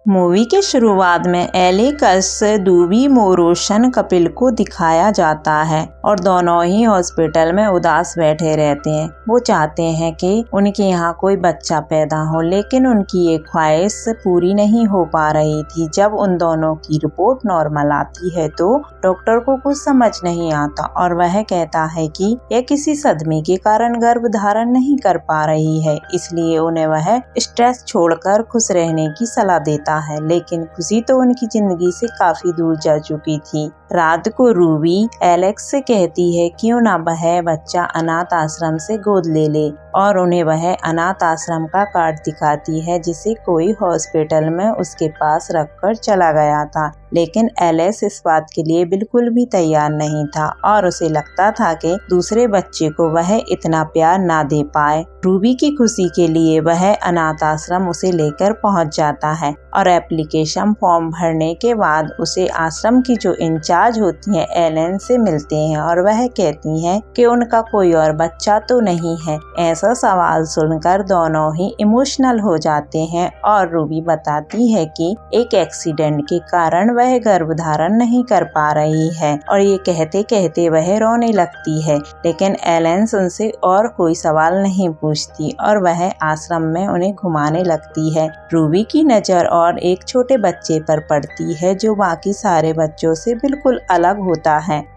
Movie के शुरुआत में एलेक्स, रूबी, मोरोशन कपिल को दिखाया जाता है और दोनों ही हॉस्पिटल में उदास बैठे रहते हैं। वो चाहते हैं कि उनके यहाँ कोई बच्चा पैदा हो, लेकिन उनकी ये ख्वाहिश पूरी नहीं हो पा रही थी। जब उन दोनों की रिपोर्ट नॉर्मल आती है तो डॉक्टर को कुछ समझ नहीं आता और वह कहता है कि यह किसी सदमे के कारण गर्भ धारण नहीं कर पा रही है, इसलिए उन्हें वह स्ट्रेस छोड़कर खुश रहने की सलाह देता है। लेकिन खुशी तो उनकी जिंदगी से काफी दूर जा चुकी थी। रात को रूबी एलेक्स से कहती है क्यों ना वह बच्चा अनाथ आश्रम से गोद ले ले और उन्हें वह अनाथ आश्रम का कार्ड दिखाती है जिसे कोई हॉस्पिटल में उसके पास रखकर चला गया था। लेकिन एलेक्स इस बात के लिए बिल्कुल भी तैयार नहीं था और उसे लगता था कि दूसरे बच्चे को वह इतना प्यार ना दे पाए। रूबी की खुशी के लिए वह अनाथ आश्रम उसे लेकर पहुंच जाता है और एप्लीकेशन फॉर्म भरने के बाद उसे आश्रम की जो इंचार्ज होती है एलन से मिलते हैं और वह कहती हैं कि उनका कोई और बच्चा तो नहीं है। ऐसा सवाल सुनकर दोनों ही इमोशनल हो जाते हैं और रूबी बताती है कि एक एक्सीडेंट के कारण वह गर्भधारण नहीं कर पा रही है और ये कहते कहते वह रोने लगती है। लेकिन एलन उनसे और कोई सवाल नहीं पूछती और वह आश्रम में उन्हें घुमाने लगती है। रूबी की नजर और एक छोटे बच्चे पर पड़ती है जो बाकी सारे बच्चों से बिल्कुल अलग होता है।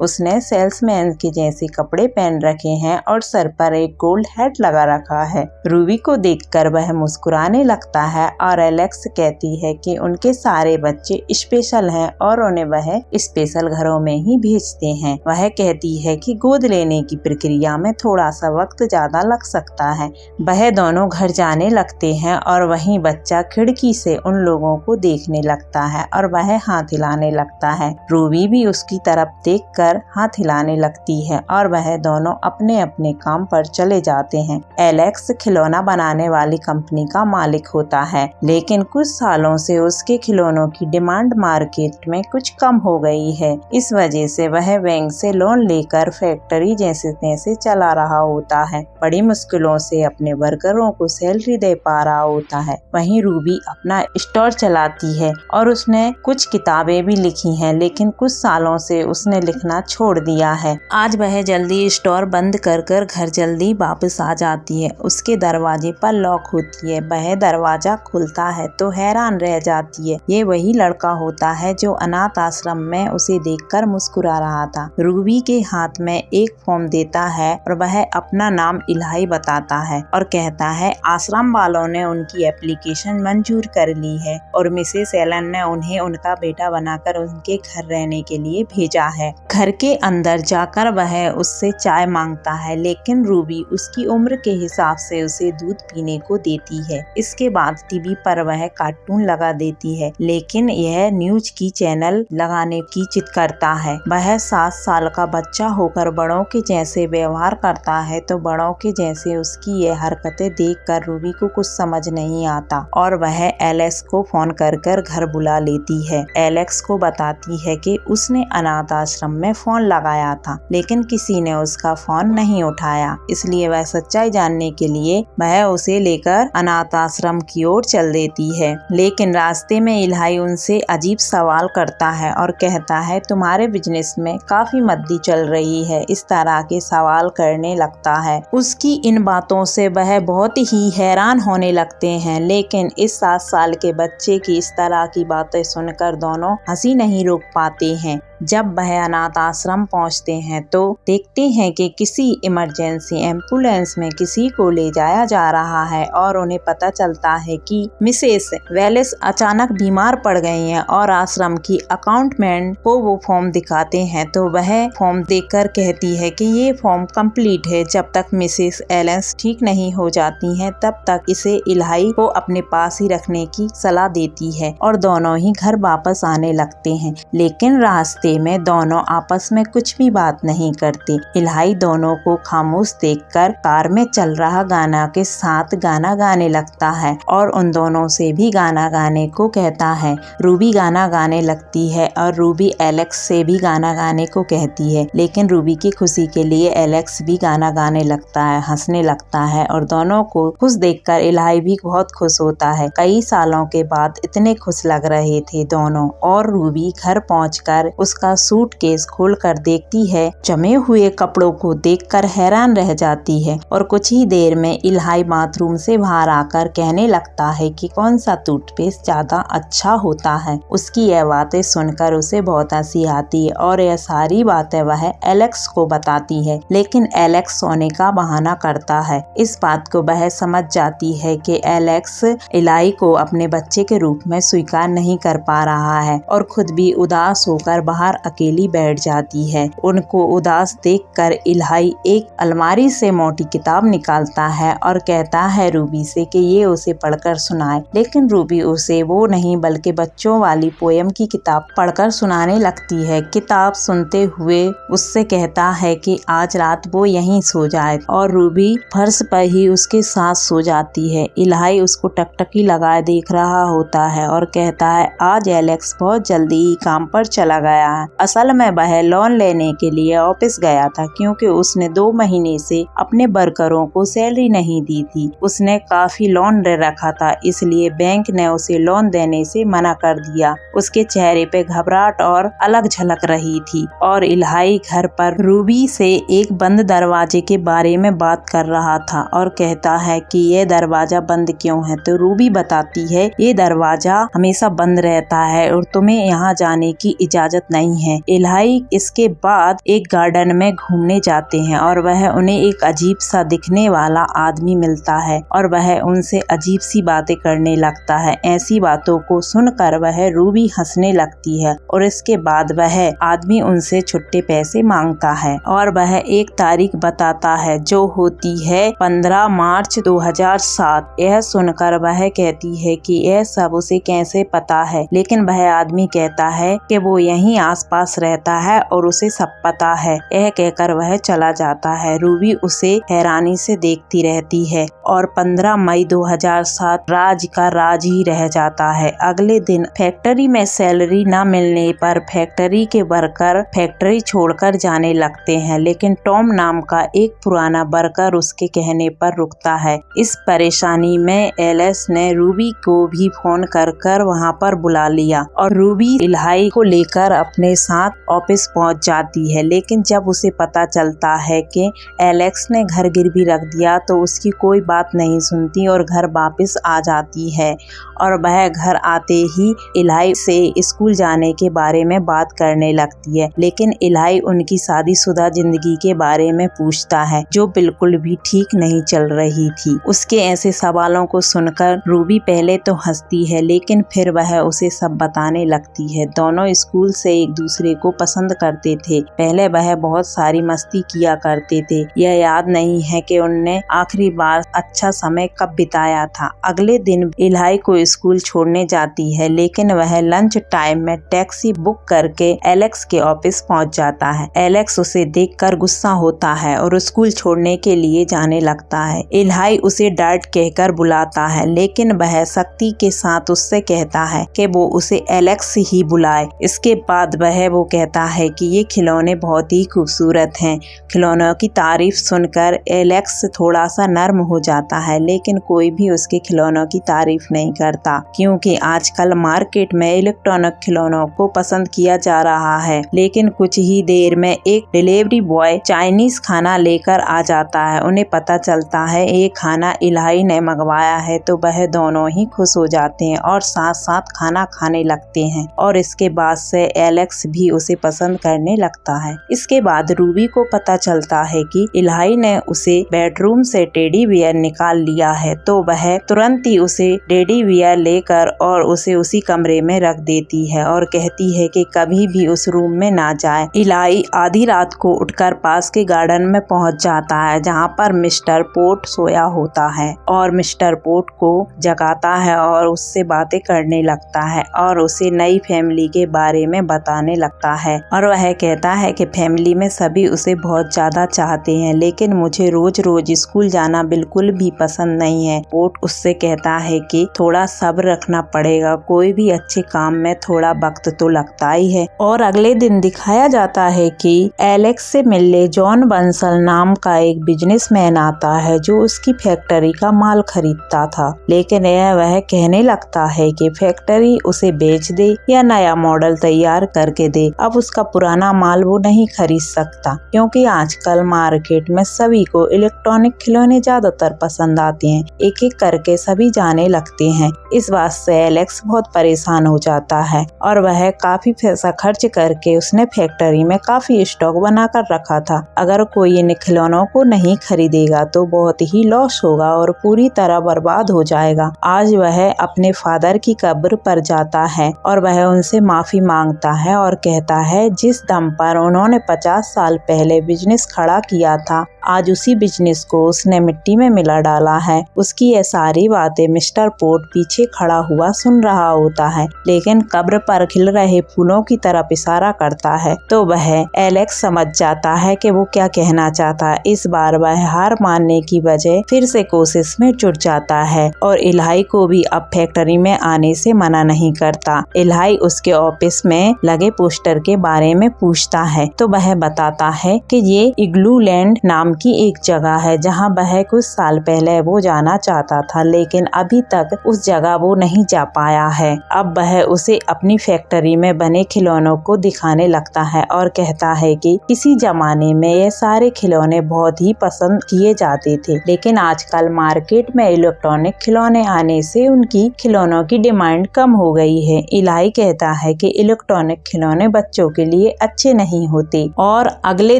उसने सेल्समैन के जैसे कपड़े पहन रखे हैं और सर पर एक गोल्ड हेड लगा रखा है। रूबी को देखकर वह मुस्कुराने लगता है और एलेक्स कहती है कि उनके सारे बच्चे स्पेशल हैं और उन्हें वह स्पेशल घरों में ही भेजते हैं। वह कहती है कि गोद लेने की प्रक्रिया में थोड़ा सा वक्त ज्यादा लग सकता है। वह दोनों घर जाने लगते हैं और वहीं बच्चा खिड़की से उन लोगों को देखने लगता है और वह हाथ हिलाने लगता है। रूबी भी उसकी तरफ देखकर हाथ हिलाने लगती है और वह दोनों अपने अपने काम पर चले जाते हैं। एलेक्स खिलौना बनाने वाली कंपनी का मालिक होता है, लेकिन कुछ सालों से उसके खिलौनों की डिमांड मार्केट में कुछ कम हो गई है। इस वजह से वह बैंक से लोन लेकर फैक्ट्री जैसे तैसे चला रहा होता है। बड़ी मुश्किलों से अपने वर्करों को सैलरी दे पा रहा होता है। वहीं रूबी अपना स्टोर चलाती है और उसने कुछ किताबें भी लिखी हैं, लेकिन कुछ सालों से उसने लिखना छोड़ दिया है। आज वह जल्दी स्टोर बंद कर घर जल्दी वापस आ जाती है। उसके दरवाजे पर लॉक होती है। वह दरवाजा खुलता है तो हैरान रह जाती है। ये वही लड़का होता है जो अनाथ आश्रम में उसे देखकर मुस्कुरा रहा था। रूबी के हाथ में एक फॉर्म देता है और वह अपना नाम इलाही बताता है और कहता है आश्रम वालों ने उनकी एप्लीकेशन मंजूर कर ली है और मिसेस एलन ने उन्हें उनका बेटा बनाकर उनके घर रहने के लिए भेजा है। घर के अंदर जाकर वह उससे चाय मांगता है, लेकिन रूबी उसकी उम्र के हिसाब से उसे दूध पीने को देती है। इसके बाद टीवी पर वह कार्टून लगा देती है, लेकिन यह न्यूज की चैनल लगाने की जिद करता है। वह 7 साल का बच्चा होकर बड़ों के जैसे व्यवहार करता है तो बड़ों के जैसे उसकी ये हरकतें देखकर रूबी को कुछ समझ नहीं आता और वह एलेक्स को फोन कर घर बुला लेती है। एलेक्स को बताती है कि उसने अनाथ आश्रम में फोन लगाया था, लेकिन किसी ने उसका फोन नहीं उठाया। इसलिए वह सच्चाई जानने के लिए वह उसे लेकर अनाथ आश्रम की ओर चल देती है। लेकिन रास्ते में इलाही उनसे अजीब सवाल करता है और कहता है तुम्हारे बिजनेस में काफी मंदी चल रही है। इस तरह के सवाल करने लगता है। उसकी इन बातों से वह बहुत ही हैरान होने लगते हैं, लेकिन इस 7 साल के बच्चे की इस तरह की बातें सुनकर दोनों हंसी नहीं रोक पाते हैं। जब वह अनाथ आश्रम पहुंचते हैं तो देखते हैं कि किसी इमरजेंसी एम्बुलेंस में किसी को ले जाया जा रहा है और उन्हें पता चलता है कि मिसेस वेलिस अचानक बीमार पड़ गई हैं और आश्रम की अकाउंटेंट को वो फॉर्म दिखाते हैं तो वह फॉर्म देखकर कहती है कि ये फॉर्म कंप्लीट है। जब तक मिसेस एलेंस ठीक नहीं हो जाती हैं तब तक इसे इलाही को अपने पास ही रखने की सलाह देती है और दोनों ही घर वापस आने लगते हैं। लेकिन रास्ते कमरे में दोनों आपस में कुछ भी बात नहीं करते। इलाही दोनों को खामोश देखकर कार में चल रहा गाना के साथ गाना गाने लगता है और उन दोनों से भी गाना गाने को कहता है। रूबी गाना गाने लगती है और रूबी एलेक्स से भी गाना गाने को कहती है, लेकिन रूबी की खुशी के लिए एलेक्स भी गाना गाने लगता है, हंसने लगता है और दोनों को खुश देखकर इलाही भी बहुत खुश होता है। कई सालों के बाद इतने खुश लग रहे थे दोनों। और रूबी घर पहुंचकर उसका सूटकेस खोलकर देखती है, जमे हुए कपड़ों को देखकर हैरान रह जाती है और कुछ ही देर में इलाही बाथरूम से बाहर आकर कहने लगता है कि कौन सा टूथपेस्ट ज्यादा अच्छा होता है। उसकी यह बातें सुनकर उसे बहुत हंसी आती है और यह सारी बातें वह एलेक्स को बताती है, लेकिन एलेक्स सोने का बहाना करता है। इस बात को वह समझ जाती है कि एलेक्स इलाही को अपने बच्चे के रूप में स्वीकार नहीं कर पा रहा है और खुद भी उदास होकर बाहर अकेली बैठ जाती है। उनको उदास देखकर इलाही एक अलमारी से मोटी किताब निकालता है और कहता है रूबी से कि ये उसे पढ़कर सुनाए, लेकिन रूबी उसे वो नहीं बल्कि बच्चों वाली पोयम की किताब पढ़कर सुनाने लगती है। किताब सुनते हुए उससे कहता है कि आज रात वो यहीं सो जाए और रूबी फर्श पर ही उसके साथ सो जाती है। इलाही उसको टकटकी लगाए देख रहा होता है और कहता है आज एलेक्स बहुत जल्दी ही काम पर चला गया है। असल में वह लोन लेने के लिए ऑफिस गया था क्योंकि उसने 2 महीने से अपने वर्करों को सैलरी नहीं दी थी। उसने काफी लोन ले रखा था, इसलिए बैंक ने उसे लोन देने से मना कर दिया। उसके चेहरे पे घबराहट और अलग झलक रही थी और इलाही घर पर रूबी से एक बंद दरवाजे के बारे में बात कर रहा था और कहता है कि ये दरवाजा बंद क्यों है, तो रूबी बताती है ये दरवाजा हमेशा बंद रहता है और तुम्हें यहाँ जाने की इजाजत नहीं है। इलाही इसके बाद एक गार्डन में घूमने जाते हैं और वह उन्हें एक अजीब सा दिखने वाला आदमी मिलता है और वह उनसे अजीब सी बातें करने लगता है। ऐसी बातों को सुनकर वह रूबी हंसने लगती है और इसके बाद वह आदमी उनसे छुट्टे पैसे मांगता है और वह एक तारीख बताता है जो होती है 15 मार्च 2007। यह सुनकर वह कहती है कि यह सब उसे कैसे पता है, लेकिन वह आदमी कहता है कि वो यहीं आसपास रहता है और उसे सब पता है। यह कहकर वह चला जाता है। रूबी उसे हैरानी से देखती रहती है और 15 मई 2007 राज का राज ही रह जाता है। अगले दिन फैक्ट्री में सैलरी न मिलने पर फैक्ट्री के वर्कर फैक्ट्री छोड़कर जाने लगते हैं, लेकिन टॉम नाम का एक पुराना वर्कर उसके कहने पर रुकता है। इस परेशानी में एलेक्स ने रूबी को भी फोन कर वहाँ पर बुला लिया और रूबी इलाही को लेकर अपने साथ ऑफिस पहुँच जाती है, लेकिन जब उसे पता चलता है कि एलेक्स ने घर गिरवी रख दिया तो उसकी कोई बात नहीं सुनती और घर वापस आ जाती है और वह घर आते ही इलाही से स्कूल जाने के बारे में बात करने लगती है, लेकिन इलाही उनकी शादीशुदा जिंदगी के बारे में पूछता है जो बिल्कुल भी ठीक नहीं चल रही थी। उसके ऐसे सवालों को सुनकर रूबी पहले तो हंसती है, लेकिन फिर वह उसे सब बताने लगती है। दोनों स्कूल से एक दूसरे को पसंद करते थे। पहले वह बहुत सारी मस्ती किया करते थे। यह याद नहीं है कि उनने आखिरी बार अच्छा समय कब बिताया था। अगले दिन इलाही को स्कूल छोड़ने जाती है, लेकिन वह लंच टाइम में टैक्सी बुक करके एलेक्स के ऑफिस पहुंच जाता है। एलेक्स उसे देखकर गुस्सा होता है और स्कूल छोड़ने के लिए जाने लगता है। इलाही उसे डांट कहकर बुलाता है, लेकिन वह सख्ती के साथ उससे कहता है कि वो उसे एलेक्स ही बुलाए। इसके बाद वो कहता है कि ये खिलौने बहुत ही खूबसूरत हैं। खिलौनों की तारीफ सुनकर एलेक्स थोड़ा सा नर्म हो जाता है, लेकिन कोई भी उसके खिलौनों की तारीफ नहीं करता क्योंकि आजकल मार्केट में इलेक्ट्रॉनिक खिलौनों को पसंद किया जा रहा है। लेकिन कुछ ही देर में एक डिलीवरी बॉय चाइनीज खाना लेकर आ जाता है। उन्हें पता चलता है ये खाना इलाही ने मंगवाया है तो वह दोनों ही खुश हो जाते हैं और साथ साथ खाना खाने लगते हैं और इसके बाद से एलेक्स भी उसे पसंद करने लगता है। इसके बाद रूबी को पता चलता है कि इलाही ने उसे बेडरूम से टेडी बियर निकाल लिया है, तो वह तुरंत ही उसे टेडी बियर लेकर और उसे उसी कमरे में रख देती है और कहती है कि कभी भी उस रूम में ना जाए। इलाही आधी रात को उठकर पास के गार्डन में पहुंच जाता है जहां पर मिस्टर पोर्ट सोया होता है और मिस्टर पोर्ट को जगाता है और उससे बातें करने लगता है और उसे नई फैमिली के बारे में बताने बताने लगता है और वह कहता है कि फैमिली में सभी उसे बहुत ज्यादा चाहते हैं, लेकिन मुझे रोज रोज स्कूल जाना बिल्कुल भी पसंद नहीं है। पोर्ट उससे कहता है कि थोड़ा सब्र रखना पड़ेगा, कोई भी अच्छे काम में थोड़ा वक्त तो लगता ही है। और अगले दिन दिखाया जाता है कि एलेक्स से मिलने जॉन बंसल नाम का एक बिजनेसमैन आता है जो उसकी फैक्ट्री का माल खरीदता था, लेकिन वह कहने लगता है कि फैक्ट्री उसे बेच दे या नया मॉडल तैयार करके दे। अब उसका पुराना माल वो नहीं खरीद सकता क्योंकि आजकल मार्केट में सभी को इलेक्ट्रॉनिक खिलौने ज्यादातर पसंद आते हैं। एक एक करके सभी जाने लगते हैं। इस बात से एलेक्स बहुत परेशान हो जाता है और वह काफी पैसा खर्च करके उसने फैक्ट्री में काफी स्टॉक बनाकर रखा था। अगर कोई इन खिलौनों को नहीं खरीदेगा तो बहुत ही लॉस होगा और पूरी तरह बर्बाद हो जाएगा। आज वह अपने फादर की कब्र पर जाता है और वह उनसे माफी मांगता है और कहता है जिस दम पर उन्होंने 50 साल पहले बिजनेस खड़ा किया था, आज उसी बिजनेस को उसने मिट्टी में मिला डाला है। उसकी ये सारी बातें मिस्टर पोर्ट पीछे खड़ा हुआ सुन रहा होता है, लेकिन कब्र पर खिल रहे फूलों की तरफ इशारा करता है तो वह एलेक्स समझ जाता है कि वो क्या कहना चाहता है। इस बार वह हार मानने की बजाय फिर से कोशिश में जुट जाता है और इलाही को भी अब फैक्ट्री में आने से मना नहीं करता। इलाही उसके ऑफिस में लगे पोस्टर के बारे में पूछता है तो वह बताता है कि ये इग्लू लैंड नाम की एक जगह है जहां वह कुछ साल पहले वो जाना चाहता था, लेकिन अभी तक उस जगह वो नहीं जा पाया है। अब वह उसे अपनी फैक्ट्री में बने खिलौनों को दिखाने लगता है और कहता है कि किसी जमाने में ये सारे खिलौने बहुत ही पसंद किए जाते थे, लेकिन आजकल मार्केट में इलेक्ट्रॉनिक खिलौने आने से उनकी खिलौनों की डिमांड कम हो गई है। इलाही कहता है कि इलेक्ट्रॉनिक खिलौने बच्चों के लिए अच्छे नहीं होते और अगले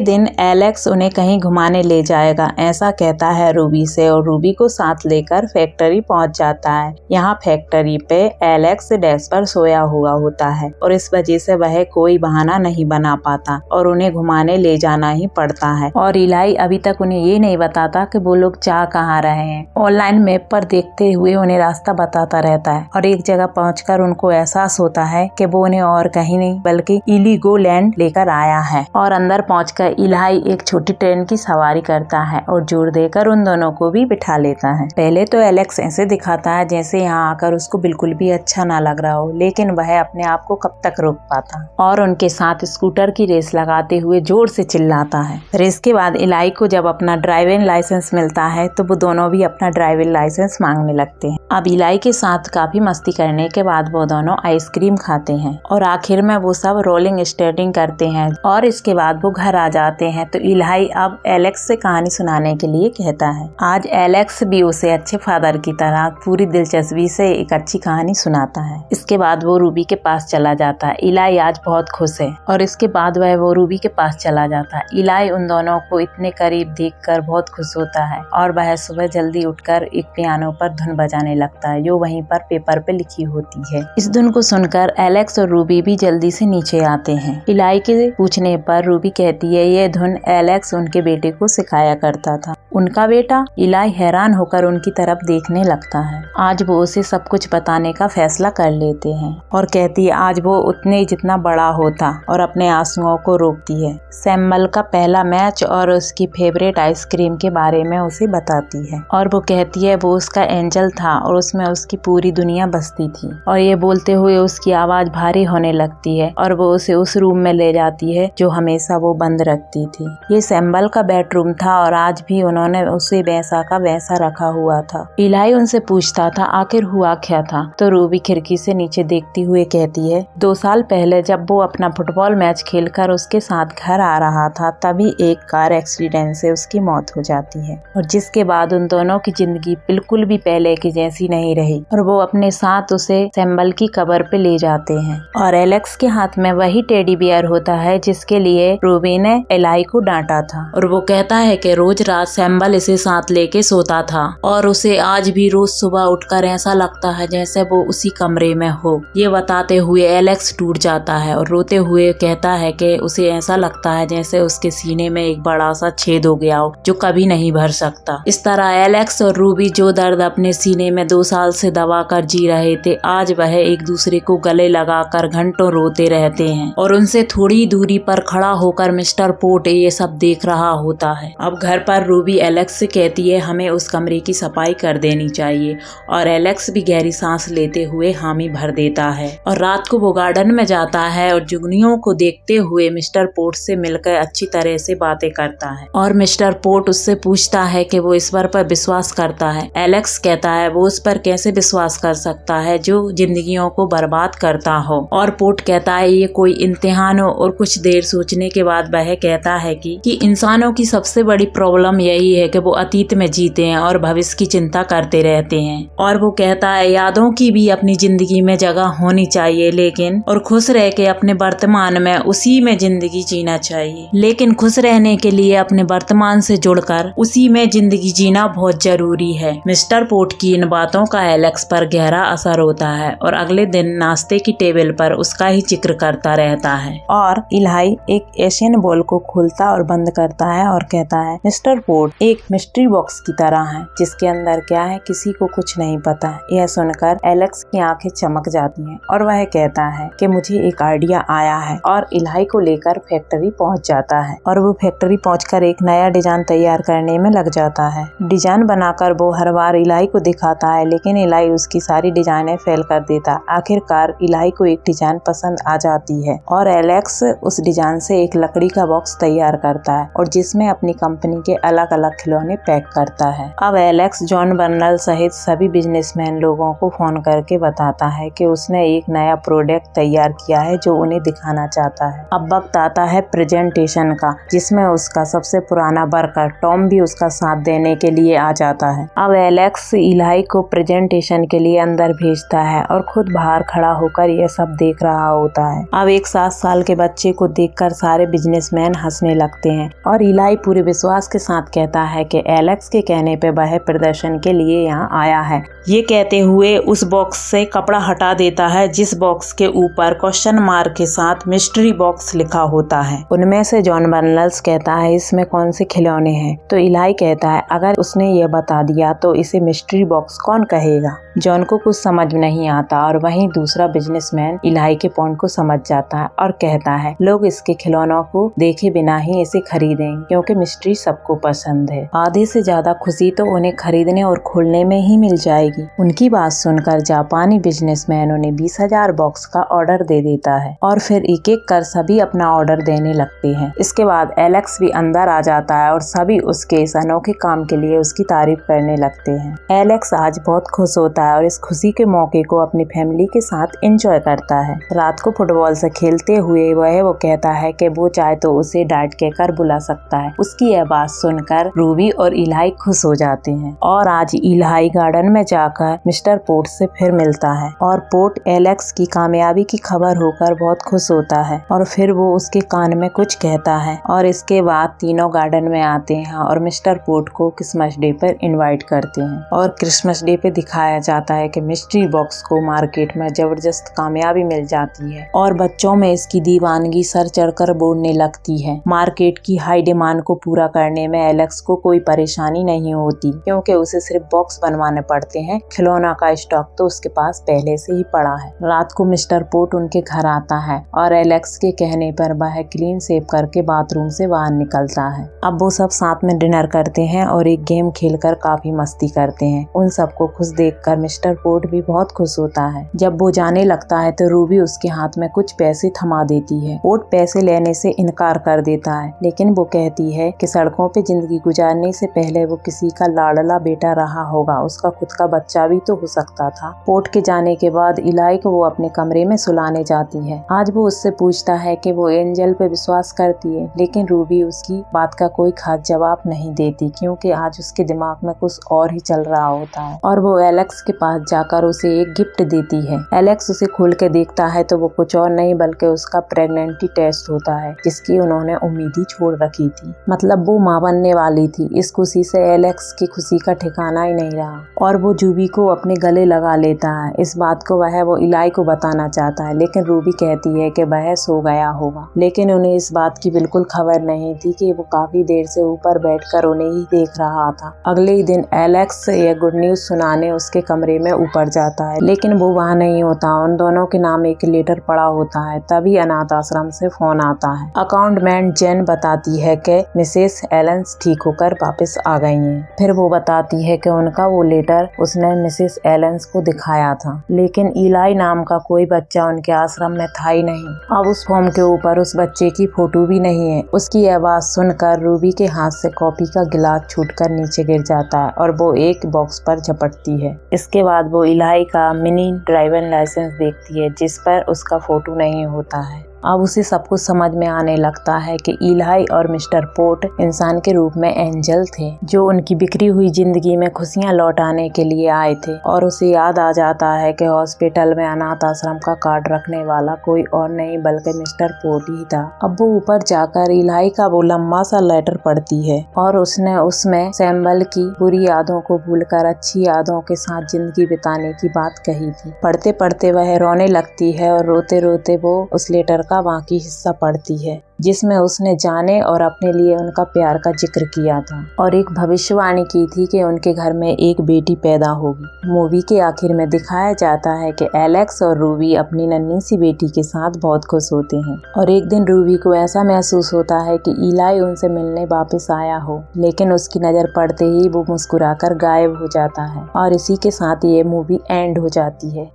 दिन एलेक्स उन्हें कहीं घुमाने ले जाएगा, ऐसा कहता है रूबी से और रूबी को साथ लेकर फैक्ट्री पहुंच जाता है। यहाँ फैक्ट्री पे एलेक्स डेस्क पर सोया हुआ होता है और इस वजह से वह कोई बहाना नहीं बना पाता और उन्हें घुमाने ले जाना ही पड़ता है। और इलाही अभी तक उन्हें ये नहीं बताता कि वो लोग जा कहाँ रहे हैं। ऑनलाइन मैप पर देखते हुए उन्हें रास्ता बताता रहता है और एक जगह पहुँचकर उनको एहसास होता है कि वो उन्हें और कहीं नहीं बल्कि इलिगो लैंड लेकर आया है। और अंदर पहुँचकर इलाही एक छोटी ट्रेन की सवारी करता है और जोर देकर उन दोनों को भी बिठा लेता है। पहले तो एलेक्स ऐसे दिखाता है जैसे यहाँ आकर उसको बिल्कुल भी अच्छा ना लग रहा हो, लेकिन वह अपने आप को कब तक रोक पाता और उनके साथ स्कूटर की रेस लगाते हुए जोर से चिल्लाता है। रेस के बाद इलाही को जब अपना ड्राइविंग लाइसेंस मिलता है तो वो दोनों भी अपना ड्राइविंग लाइसेंस मांगने लगते हैं। अब इलाही के साथ काफी मस्ती करने के बाद वो दोनों आइसक्रीम खाते हैं और आखिर में वो सब रोलिंग स्केटिंग करते हैं और इसके बाद वो घर आ जाते हैं। तो इलाही अब एलेक्स से कहानी सुनाने के लिए कहता है। आज एलेक्स भी उसे अच्छे फादर की तरह पूरी दिलचस्पी से एक अच्छी कहानी सुनाता है। इसके बाद वो रूबी के पास चला जाता है। इलाही आज बहुत खुश है और इसके बाद वो रूबी के पास चला जाता है। इलाही उन दोनों को इतने करीब देखकर बहुत खुश होता है और वह सुबह जल्दी उठकर एक पियानो पर धुन बजाने लगता है जो वहीं पर पेपर पे लिखी होती है। इस धुन को सुनकर एलेक्स और रूबी भी जल्दी से नीचे आते हैं। इलाही के पूछने पर रूबी कहती है ये धुन एलेक्स उनके बेटे को सिखाया करता था। उनका बेटा? इलाही हैरान होकर उनकी तरफ देखने लगता है। आज वो उसे सब कुछ बताने का फैसला कर लेते हैं और कहती है आज वो उतने जितना बड़ा होता और अपने आंसुओं को रोकती है। सैम्बल का पहला मैच और उसकी फेवरेट आइसक्रीम के बारे में उसे बताती है और वो कहती है वो उसका एंजल था और उसमें उसकी पूरी दुनिया बसती थी। और ये बोलते हुए उसकी आवाज भारी होने लगती है और वो उसे उस रूम में ले जाती है जो हमेशा वो बंद रखती थी। ये सैम्बल का बेडरूम था और आज भी उन्होंने उसे वैसा का वैसा रखा हुआ था। इलाही उनसे पूछता था आखिर हुआ क्या था, तो रूबी खिड़की से नीचे देखती हुए कहती है 2 साल पहले जब वो अपना फुटबॉल मैच खेलकर उसके साथ घर आ रहा था तभी एक कार एक्सीडेंट से उसकी मौत हो जाती है और जिसके बाद उन दोनों की जिंदगी बिल्कुल भी पहले की जैसी नहीं रही और वो अपने साथ उसे सैम्बल की कब्र पे ले जाते हैं। और एलेक्स के हाथ में वही टेडी बियर होता है जिसके लिए रूबी ने इलाही को डांटा था और वो कहता है कि रोज रात सैम्बल इसे साथ लेके सोता था और उसे आज भी रोज सुबह उठकर ऐसा लगता है जैसे वो उसी कमरे में हो। ये बताते हुए एलेक्स टूट जाता है और रोते हुए कहता है कि उसे ऐसा लगता है जैसे उसके सीने में एक बड़ा सा छेद हो गया हो जो कभी नहीं भर सकता। इस तरह एलेक्स और रूबी जो दर्द अपने सीने में 2 साल से दबा कर जी रहे थे, आज वह एक दूसरे को गले लगाकर घंटों रोते रहते हैं और उनसे थोड़ी दूरी पर खड़ा होकर मिस्टर पोर्ट ये सब देख रहा होता है। अब घर पर रूबी एलेक्स से कहती है हमें उस कमरे की सफाई कर देनी चाहिए और एलेक्स भी गहरी सांस लेते हुए हामी भर देता है और रात को वो गार्डन में जाता है और जुगनियों को देखते हुए मिस्टर पोर्ट से मिलकर अच्छी तरह से बातें करता है और मिस्टर पोर्ट उससे पूछता है कि वो ईश्वर पर विश्वास करता है। एलेक्स कहता है वो उस पर कैसे विश्वास कर सकता है जो जिंदगियों को बर्बाद करता हो और पोर्ट कहता है ये कोई इम्तिहान हो और कुछ देर सोचने के बाद वह कहता है कि इंसानों की सबसे बड़ी प्रॉब्लम यही है कि वो अतीत में जीते हैं और भविष्य की चिंता करते रहते हैं। और वो कहता है यादों की भी अपनी जिंदगी में जगह होनी चाहिए लेकिन और खुश रह के अपने वर्तमान में उसी में जिंदगी जीना चाहिए, लेकिन खुश रहने के लिए अपने वर्तमान से जुड़कर उसी में जिंदगी जीना बहुत जरूरी है। मिस्टर पोर्ट की इन बातों का एलेक्स पर गहरा असर होता है और अगले दिन नाश्ते की टेबल पर उसका ही जिक्र करता रहता है और इलाही एक एशियन बॉल को खोलता और बंद करता है और कहता है मिस्टर पोर्ट एक मिस्ट्री बॉक्स की तरह है जिसके अंदर क्या है किसी को कुछ नहीं पता। यह सुनकर एलेक्स की आंखें चमक जाती हैं और वह कहता है कि मुझे एक आइडिया आया है और इलाही को लेकर फैक्ट्री पहुंच जाता है और वो फैक्ट्री पहुंचकर एक नया डिजाइन तैयार करने में लग जाता है। डिजाइन बनाकर वो हर बार इलाही को दिखाता है लेकिन इलाही उसकी सारी डिजाइनें फेल कर देता। आखिरकार इलाही को एक डिजाइन पसंद आ जाती है और एलेक्स उस डिजाइन से एक लकड़ी का बॉक्स तैयार करता है और जिसमें अपनी कंपनी के अलग अलग खिलौने पैक करता है। अब एलेक्स जॉन बर्नल सहित सभी बिजनेसमैन लोगों को फोन करके बताता है कि उसने एक नया प्रोडक्ट तैयार किया है जो उन्हें दिखाना चाहता है। अब वक्त आता है प्रेजेंटेशन का जिसमें उसका सबसे पुराना वर्कर टॉम भी उसका साथ देने के लिए आ जाता है। अब एलेक्स इलाही को प्रेजेंटेशन के लिए अंदर भेजता है और खुद बाहर खड़ा होकर यह सब देख रहा होता है। अब एक 7 साल के बच्चे को देखकर सारे बिजनेसमैन हंसने लगते हैं और इलाही पूरे विश्वास के साथ कहता है कि एलेक्स के कहने पे वह प्रदर्शन के लिए यहाँ आया है। ये कहते हुए उस बॉक्स से कपड़ा हटा देता है जिस बॉक्स के ऊपर क्वेश्चन मार्क के साथ मिस्ट्री बॉक्स लिखा होता है। उनमें से जॉन बर्नल्स कहता है इसमें कौन से खिलौने हैं, तो इलाही कहता है अगर उसने ये बता दिया तो इसे मिस्ट्री बॉक्स कौन कहेगा। जॉन को कुछ समझ नहीं आता और वहीं दूसरा बिजनेसमैन इलाही के पॉइंट को समझ जाता है और कहता है लोग इसके खिलौनों को देखे बिना ही इसे खरीदेंगे क्योंकि मिस्ट्री सबको पसंद है। आधे से ज्यादा खुशी तो उन्हें खरीदने और खोलने में ही मिल जाएगी। उनकी बात सुनकर जापानी बिजनेसमैन उन्हें 20,000 बॉक्स का ऑर्डर दे देता है और फिर एक एक कर सभी अपना ऑर्डर देने लगते हैं। इसके बाद एलेक्स भी अंदर आ जाता है और सभी उसके इस अनोखे काम के लिए उसकी तारीफ करने लगते हैं। एलेक्स आज बहुत खुश होता है और इस खुशी के मौके को अपनी फैमिली के साथ एंजॉय करता है। रात को फुटबॉल से खेलते हुए वो कहता है कि वो चाहे तो उसे डैड कहकर बुला सकता है। उसकी यह बात सुनकर रूबी और इलाही खुश हो जाते हैं और आज इलाही गार्डन में जाकर मिस्टर पोर्ट से फिर मिलता है और पोर्ट एलेक्स की कामयाबी की खबर होकर बहुत खुश होता है और फिर वो उसके कान में कुछ कहता है और इसके बाद तीनों गार्डन में आते हैं और मिस्टर पोर्ट को क्रिसमस डे पर इनवाइट करते हैं और क्रिसमस डे पे दिखाया जाता है कि मिस्ट्री बॉक्स को मार्केट में जबरदस्त कामयाबी मिल जाती है और बच्चों में इसकी दीवानगी सर चढ़कर बोलने लगती है। मार्केट की हाई डिमांड को पूरा करने में एलेक्स को कोई परेशानी नहीं होती क्योंकि उसे सिर्फ बॉक्स बनवाने पड़ते हैं। खिलौना का स्टॉक तो उसके पास पहले से ही पड़ा है। रात को मिस्टर पोर्ट उनके घर आता है और एलेक्स के कहने पर वह क्लीन शेव करके बाथरूम से बाहर निकलता है। अब वो सब साथ में डिनर करते हैं और एक गेम खेलकर काफी मस्ती करते हैं। उन सबको खुश देखकर मिस्टर पोर्ट भी बहुत खुश होता है। जब वो जाने लगता है तो रूबी उसके हाथ में कुछ पैसे थमा देती है। पोर्ट पैसे लेने से इनकार कर देता है लेकिन वो कहती है कि सड़कों पे जिंदगी गुजारने से पहले वो किसी का लाडला बेटा रहा होगा, उसका खुद का बच्चा भी तो हो सकता था। पोर्ट के जाने के बाद इलाही को वो अपने कमरे में सुलाने जाती है। आज वो उससे पूछता है कि वो एंजल पे विश्वास करती है लेकिन रूबी उसकी बात का कोई खास जवाब नहीं देती क्योंकि आज उसके दिमाग में कुछ और ही चल रहा होता है और वो एलेक्स के पास जाकर उसे एक गिफ्ट देती है। एलेक्स उसे खोल के देखता है तो वो कुछ और नहीं बल्कि उसका प्रेगनेंसी टेस्ट होता है जिसकी उन्होंने उम्मीद ही छोड़ रखी थी। मतलब वो माँ बनने वाली थी। इस खुशी से एलेक्स की खुशी का ठिकाना ही नहीं रहा और वो जूबी को अपने गले लगा लेता है। इस बात बात को वो इलाई को बताना चाहता है, लेकिन रूबी कहती है कि वह सो गया होगा। लेकिन उन्हें इस बात की बिल्कुल खबर नहीं थी कि वो काफी देर से ऊपर बैठकर उन्हें ही देख रहा था। अगले ही दिन एलेक्स ये गुड न्यूज सुनाने उसके कमरे में ऊपर जाता है, लेकिन वो वहाँ नहीं होता। उन दोनों के नाम एक लेटर पड़ा होता है। तभी अनाथ आश्रम से फोन आता है। अकाउंटेंट जेन बताती है कि मिसेस एलेंस ठीक होकर वापस आ गई हैं। फिर वो बताती है कि उनका वो लेटर उसने मिसेस एलेंस को दिखाया था, लेकिन इलाई नाम का कोई बच्चा उनके आश्रम में था ही नहीं। अब उस फॉर्म के ऊपर उस बच्चे की फोटो भी नहीं है। उसकी आवाज सुनकर रूबी के हाथ से कॉफी का गिलास छूटकर नीचे गिर जाता है और वो एक बॉक्स पर झपटती है। इसके बाद वो इलाई का मिनी ड्राइविंग लाइसेंस देखती है, जिस पर उसका फोटो नहीं होता है। अब उसे सब कुछ समझ में आने लगता है कि इलाई और मिस्टर पोर्ट इंसान के रूप में एंजल थे, जो उनकी बिखरी हुई जिंदगी में खुशियां लौटाने के लिए आए थे। और उसे याद आ जाता है कि हॉस्पिटल में अनाथ आश्रम का कार्ड रखने वाला कोई और नहीं बल्कि मिस्टर पोर्ट ही था। अब वो ऊपर जाकर इलाई का वो लंबा सा लेटर पढ़ती है और उसने उसमें सैम्बल की बुरी यादों को भूलकर अच्छी यादों के साथ जिंदगी बिताने की बात कही थी। पढ़ते पढ़ते वह रोने लगती है और रोते रोते वो उस लेटर का बाकी हिस्सा पढ़ती है, जिसमें उसने जाने और अपने लिए उनका प्यार का जिक्र किया था और एक भविष्यवाणी की थी कि उनके घर में एक बेटी पैदा होगी। मूवी के आखिर में दिखाया जाता है कि एलेक्स और रूबी अपनी नन्ही सी बेटी के साथ बहुत खुश होते हैं और एक दिन रूबी को ऐसा महसूस होता है कि इलाई उनसे मिलने वापस आया हो, लेकिन उसकी नजर पड़ते ही वो मुस्कुराकर गायब हो जाता है और इसी के साथ ये मूवी एंड हो जाती है।